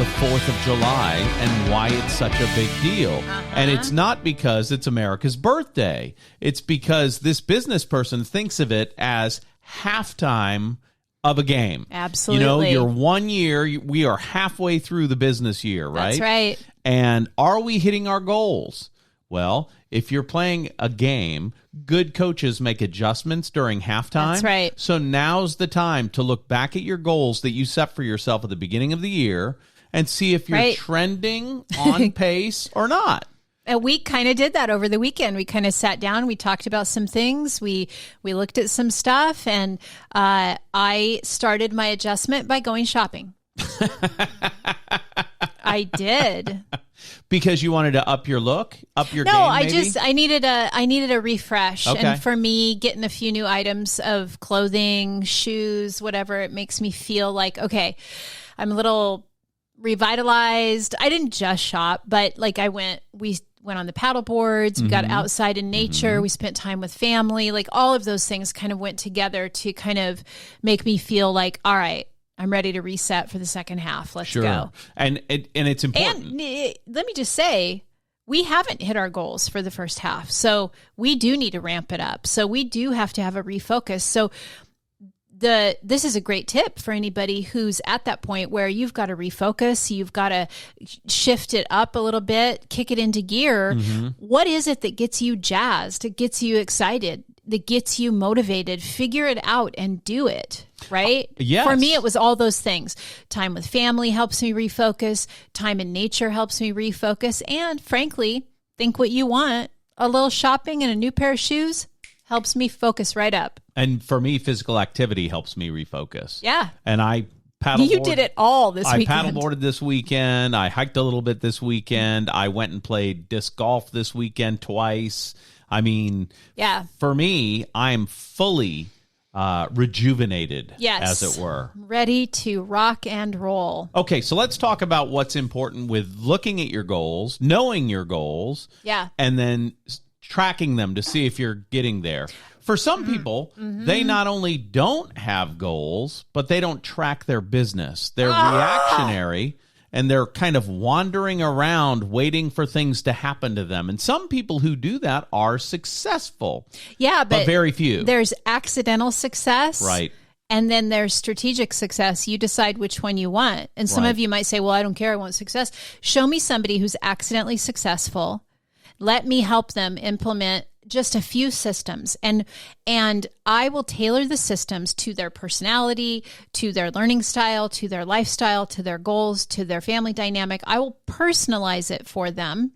the 4th of July and why it's such a big deal. And it's not because it's America's birthday. It's because this business person thinks of it as halftime of a game. Absolutely. You know, you're 1 year, we are halfway through the business year, right? That's right. And are we hitting our goals? Well, if you're playing a game, good coaches make adjustments during halftime. That's right. So now's the time to look back at your goals that you set for yourself at the beginning of the year and see if you're trending on pace or not. And we kind of did that over the weekend. We kind of sat down. We talked about some things. We looked at some stuff, and I started my adjustment by going shopping. I did. Because you wanted to up your look, up your game, maybe? I needed a refresh. Okay. And for me, getting a few new items of clothing, shoes, whatever, it makes me feel like, okay, I'm a little revitalized. I didn't just shop, but like we went on the paddle boards, we got outside in nature, we spent time with family, like all of those things kind of went together to kind of make me feel like, all right, I'm ready to reset for the second half. Let's go. And it's important. And let me just say, we haven't hit our goals for the first half. So we do need to ramp it up. So we do have to have a refocus. So this is a great tip for anybody who's at that point where you've got to refocus, you've got to shift it up a little bit, kick it into gear. What is it that gets you jazzed, that gets you excited, that gets you motivated? Figure it out and do it, right? Yes. For me, it was all those things. Time with family helps me refocus. Time in nature helps me refocus. And frankly, think what you want. A little shopping and a new pair of shoes helps me focus right up. And for me, physical activity helps me refocus. Yeah. And I paddleboard. You did it all this weekend. I paddleboarded this weekend. I hiked a little bit this weekend. I went and played disc golf this weekend twice. I mean, for me, I'm fully rejuvenated, as it were. Ready to rock and roll. Okay, so let's talk about what's important with looking at your goals, knowing your goals, and then tracking them to see if you're getting there. For some people, they not only don't have goals, but they don't track their business. They're reactionary, and they're kind of wandering around waiting for things to happen to them. And some people who do that are successful. Yeah, but very few. There's accidental success. Right. And then there's strategic success. You decide which one you want. And some of you might say, well, I don't care. I want success. Show me somebody who's accidentally successful. Let me help them implement just a few systems, and I will tailor the systems to their personality, to their learning style, to their lifestyle, to their goals, to their family dynamic. I will personalize it for them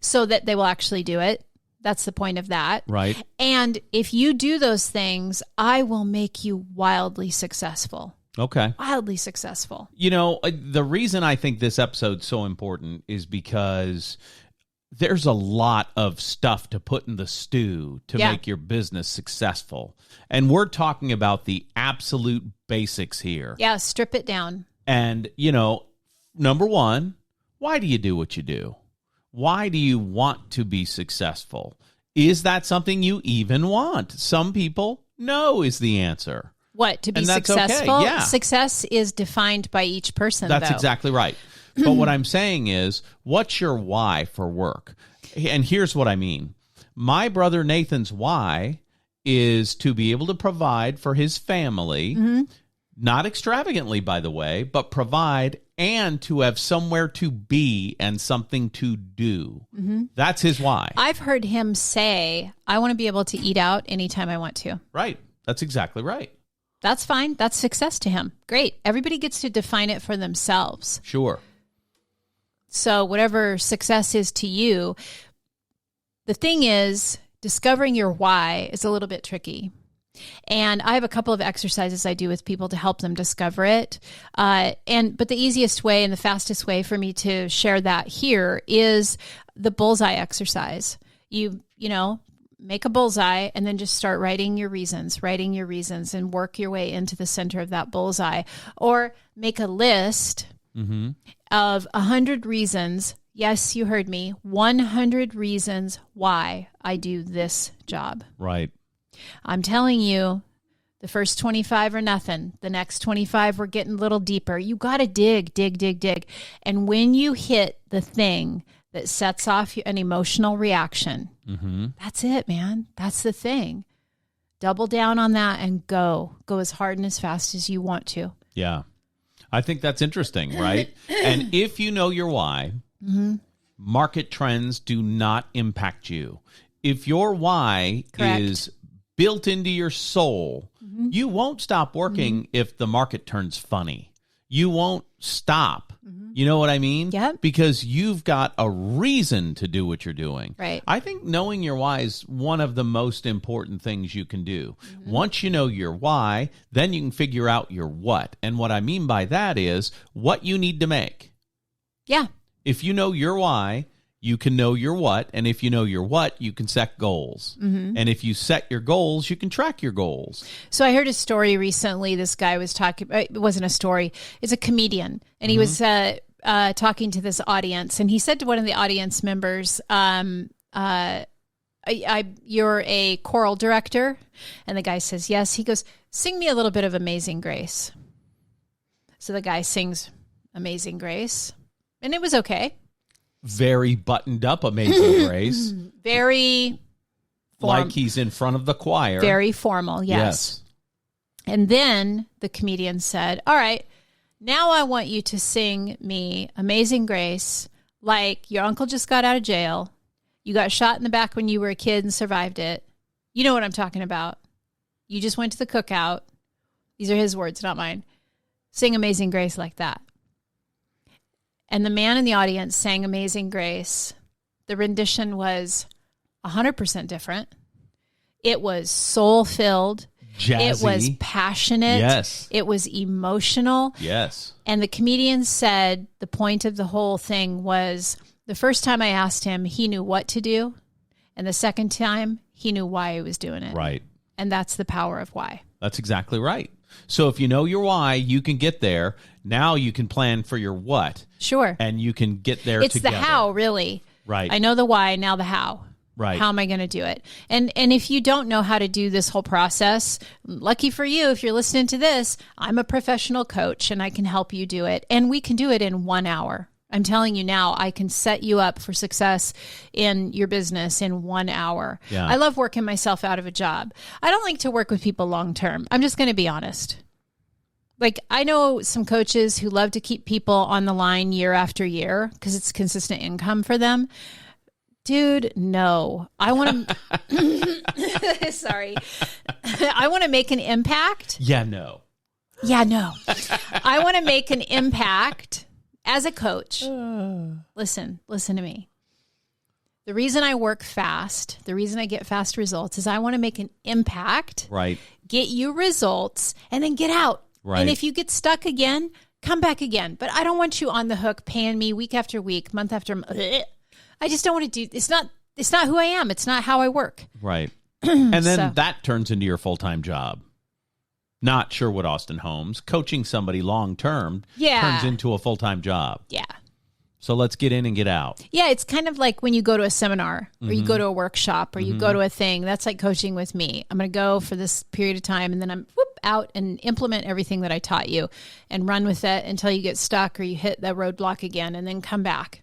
so that they will actually do it. That's the point of that. Right. And if you do those things, I will make you wildly successful. Okay. Wildly successful. You know, the reason I think this episode's so important is because there's a lot of stuff to put in the stew to make your business successful. And we're talking about the absolute basics here. Yeah, strip it down. And, you know, number one, why do you do what you do? Why do you want to be successful? Is that something you even want? Some people, no is the answer. What, to be and that's successful? Okay. Yeah. Success is defined by each person, That's though. exactly right. But what I'm saying is, what's your why for work? And here's what I mean. My brother Nathan's why is to be able to provide for his family, not extravagantly, by the way, but provide and to have somewhere to be and something to do. That's his why. I've heard him say, I want to be able to eat out anytime I want to. Right. That's exactly right. That's fine. That's success to him. Great. Everybody gets to define it for themselves. Sure. So whatever success is to you, the thing is, discovering your why is a little bit tricky. And I have a couple of exercises I do with people to help them discover it. But the easiest way and the fastest way for me to share that here is the bullseye exercise. You know, make a bullseye and then just start writing your reasons and work your way into the center of that bullseye. Or make a list of 100 reasons. Yes, you heard me. 100 reasons why I do this job. Right. I'm telling you, The first 25 are nothing. The next 25, we're getting a little deeper. You got to dig. And when you hit the thing that sets off an emotional reaction, that's it, man. That's the thing. Double down on that and go. Go as hard and as fast as you want to. Yeah. I think that's interesting, right? And if you know your why, market trends do not impact you. If your why is built into your soul, you won't stop working if the market turns funny. You won't stop. You know what I mean? Yep. Because you've got a reason to do what you're doing. Right. I think knowing your why is one of the most important things you can do. Once you know your why, then you can figure out your what. And what I mean by that is what you need to make. Yeah. If you know your why, you can know your what. And if you know your what, you can set goals. And if you set your goals, you can track your goals. So I heard a story recently. This guy was talking, it wasn't a story, it's a comedian. And he was talking to this audience. And he said to one of the audience members, you're a choral director? And the guy says, yes. He goes, sing me a little bit of Amazing Grace. So the guy sings Amazing Grace. And it was okay. Very buttoned up, Amazing Grace. Very like he's in front of the choir. Very formal, yes. And then the comedian said, all right, now I want you to sing me Amazing Grace like your uncle just got out of jail. You got shot in the back when you were a kid and survived it. You know what I'm talking about. You just went to the cookout. These are his words, not mine. Sing Amazing Grace like that. And the man in the audience sang Amazing Grace. The rendition was 100% different. It was soul-filled. Jazzy. It was passionate. Yes. It was emotional. Yes. And the comedian said the point of the whole thing was the first time I asked him, he knew what to do. And the second time, he knew why he was doing it. Right. And that's the power of why. That's exactly right. So if you know your why, you can get there. Now you can plan for your what. Sure. And you can get there it's together. The how, really. Right. I know the why, now the how. Right. How am I going to do it? And if you don't know how to do this whole process, lucky for you, if you're listening to this, I'm a professional coach and I can help you do it. And we can do it in 1 hour. I'm telling you now, I can set you up for success in your business in 1 hour. Yeah. I love working myself out of a job. I don't like to work with people long term. I'm just going to be honest. Like, I know some coaches who love to keep people on the line year after year because it's consistent income for them. Dude, no. I want to, sorry. I want to make an impact. Yeah, no. Yeah, no. I want to make an impact as a coach. Listen to me. The reason I work fast, the reason I get fast results is I want to make an impact. Right. Get you results and then get out. Right. And if you get stuck again, come back again. But I don't want you on the hook paying me week after week, month after month. I just don't want to do, it's not who I am. It's not how I work. Right. And then that turns into your full-time job. Not Sherwood Austin Homes. Coaching somebody long-term turns into a full-time job. Yeah. So let's get in and get out. Yeah, it's kind of like when you go to a seminar or you go to a workshop or you go to a thing. That's like coaching with me. I'm going to go for this period of time and then I'm out and implement everything that I taught you and run with it until you get stuck or you hit that roadblock again and then come back.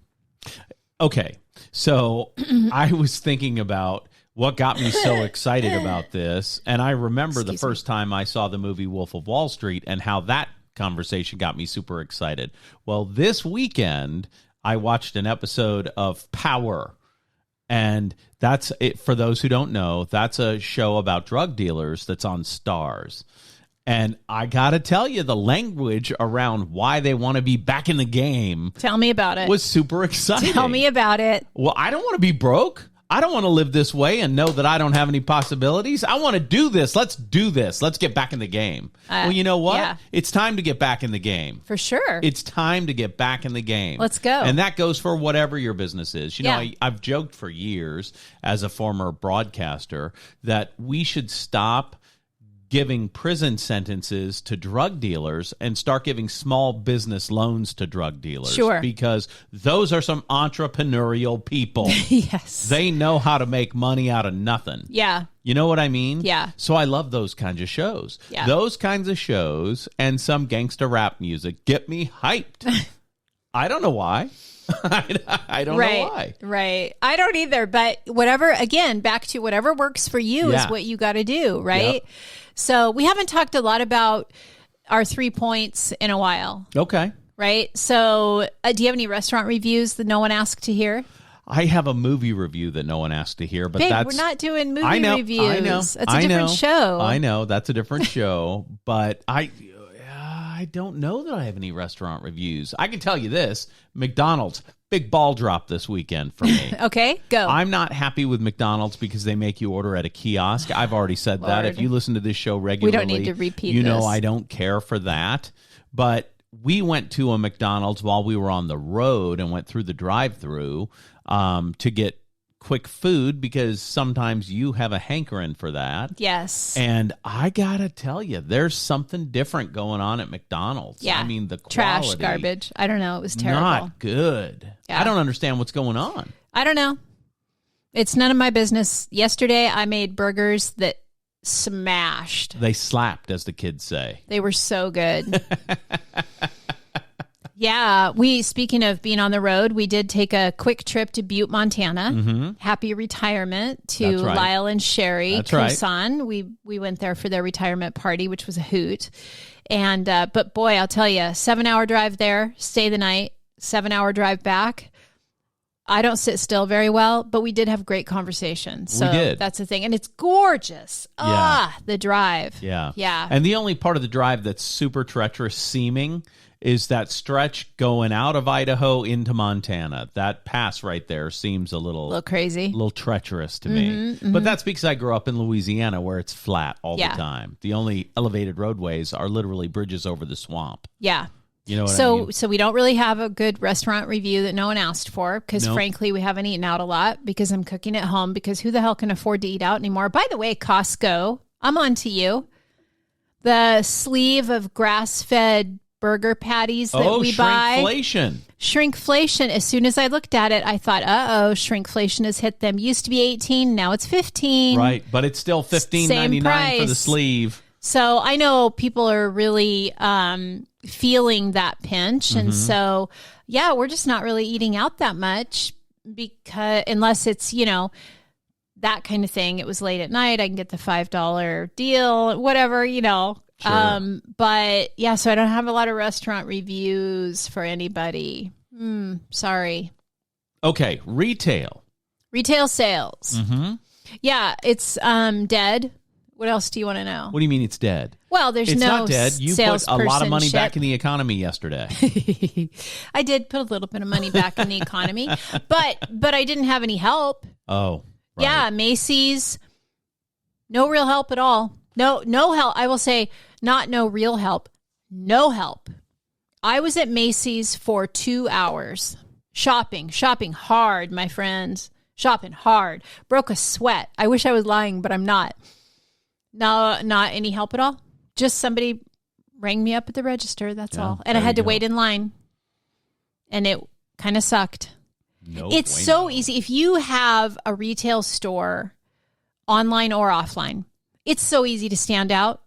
Okay. So I was thinking about what got me so excited about this. And I remember the first time I saw the movie Wolf of Wall Street and how that conversation got me super excited. Well, this weekend, I watched an episode of Power. And that's it. For those who don't know, that's a show about drug dealers that's on Stars. And I got to tell you, the language around why they want to be back in the game. Tell me about it. Was super exciting. Tell me about it. Well, I don't want to be broke. I don't want to live this way and know that I don't have any possibilities. I want to do this. Let's do this. Let's get back in the game. Well, you know what? Yeah. It's time to get back in the game. For sure. It's time to get back in the game. Let's go. And that goes for whatever your business is. You know, I've joked for years as a former broadcaster that we should stop giving prison sentences to drug dealers and start giving small business loans to drug dealers. Sure. Because those are some entrepreneurial people. Yes. They know how to make money out of nothing. Yeah. You know what I mean? Yeah. So I love those kinds of shows. Yeah. Those kinds of shows and some gangsta rap music get me hyped. I don't know why. I don't know why. Right. I don't either. But whatever, again, back to whatever works for you is what you got to do. Right. Yep. So we haven't talked a lot about our 3 points in a while. Okay. Right. So do you have any restaurant reviews that no one asked to hear? I have a movie review that no one asked to hear, but Babe, that's... we're not doing movie reviews. I know. It's a different show. I know. That's a different show, but I don't know that I have any restaurant reviews. I can tell you this. McDonald's, big ball drop this weekend for me. Okay, go. I'm not happy with McDonald's because they make you order at a kiosk. I've already said that. If you listen to this show regularly, we don't need to repeat you know I don't care for that. But we went to a McDonald's while we were on the road and went through the drive-thru to get quick food because sometimes you have a hankering for that. Yes. And I gotta tell you, there's something different going on at McDonald's. Yeah. I mean, the quality. Trash, garbage. I don't know. It was terrible. Not good. Yeah. I don't understand what's going on. I don't know. It's none of my business. Yesterday, I made burgers that smashed. They slapped, as the kids say. They were so good. Yeah, speaking of being on the road, we did take a quick trip to Butte, Montana. Mm-hmm. Happy retirement to Lyle and Sherry Kosan. We went there for their retirement party, which was a hoot. And but boy, I'll tell you, 7-hour drive there, stay the night, 7-hour drive back. I don't sit still very well, but we did have great conversations. So we did. That's the thing. And it's gorgeous. Yeah. The drive. Yeah. Yeah. And the only part of the drive that's super treacherous seeming is that stretch going out of Idaho into Montana. That pass right there seems a little crazy, a little treacherous to me. Mm-hmm. But that's because I grew up in Louisiana where it's flat all the time. The only elevated roadways are literally bridges over the swamp. Yeah. You know what I mean? So we don't really have a good restaurant review that no one asked for because frankly, we haven't eaten out a lot because I'm cooking at home because who the hell can afford to eat out anymore? By the way, Costco, I'm on to you. The sleeve of grass-fed burger patties that we buy. Shrinkflation. As soon as I looked at it, I thought, shrinkflation has hit them. Used to be 18, now it's 15. Right, but it's still $15.99 for the sleeve. So I know people are really feeling that pinch. And so, we're just not really eating out that much because unless it's, that kind of thing. It was late at night. I can get the $5 deal, whatever, Sure. But yeah, so I don't have a lot of restaurant reviews for anybody. Sorry. Okay. Retail sales. Mm-hmm. Yeah. It's, dead. What else do you want to know? What do you mean it's dead? Well, it's not dead. You put a lot of money back in the economy yesterday. I did put a little bit of money back in the economy, but I didn't have any help. Oh, right. Yeah. Macy's, no real help at all. No help. I will say not no real help. No help. I was at Macy's for 2 hours shopping hard, my friends, shopping hard. Broke a sweat. I wish I was lying, but I'm not. No, not any help at all. Just somebody rang me up at the register. That's all. And I had to wait in line. And it kind of sucked. It's so easy. If you have a retail store, online or offline, it's so easy to stand out.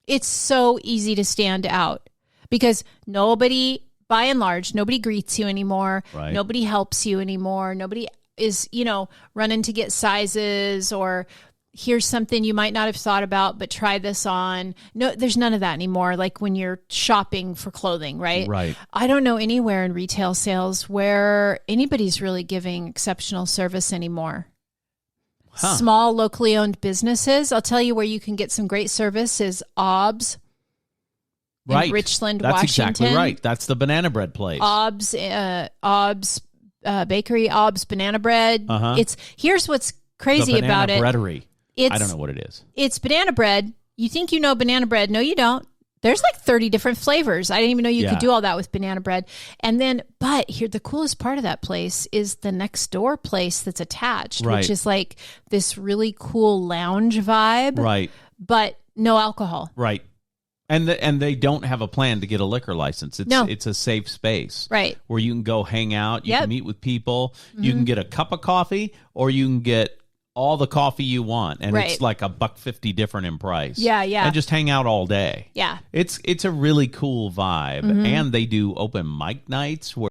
It's so easy to stand out because nobody, by and large, nobody greets you anymore. Right. Nobody helps you anymore. Nobody is, running to get sizes or here's something you might not have thought about, but try this on. No, there's none of that anymore. Like when you're shopping for clothing, right? Right. I don't know anywhere in retail sales where anybody's really giving exceptional service anymore. Huh. Small, locally owned businesses. I'll tell you where you can get some great service is OBS in Richland, That's Washington. Exactly right. That's the banana bread place. OBS Bakery, OBS Banana Bread. Here's what's crazy about it. Breadery. I don't know what it is. It's banana bread. You think you know banana bread. No, you don't. There's like 30 different flavors. I didn't even know you could do all that with banana bread. And then, but here, the coolest part of that place is the next door place that's attached, which is like this really cool lounge vibe. Right. But no alcohol. Right. And they don't have a plan to get a liquor license. It's a safe space. Right. Where you can go hang out. You can meet with people. Mm-hmm. You can get a cup of coffee or you can get all the coffee you want, and it's like $1.50 different in price. Yeah, yeah. And just hang out all day. Yeah. It's a really cool vibe. And they do open mic nights where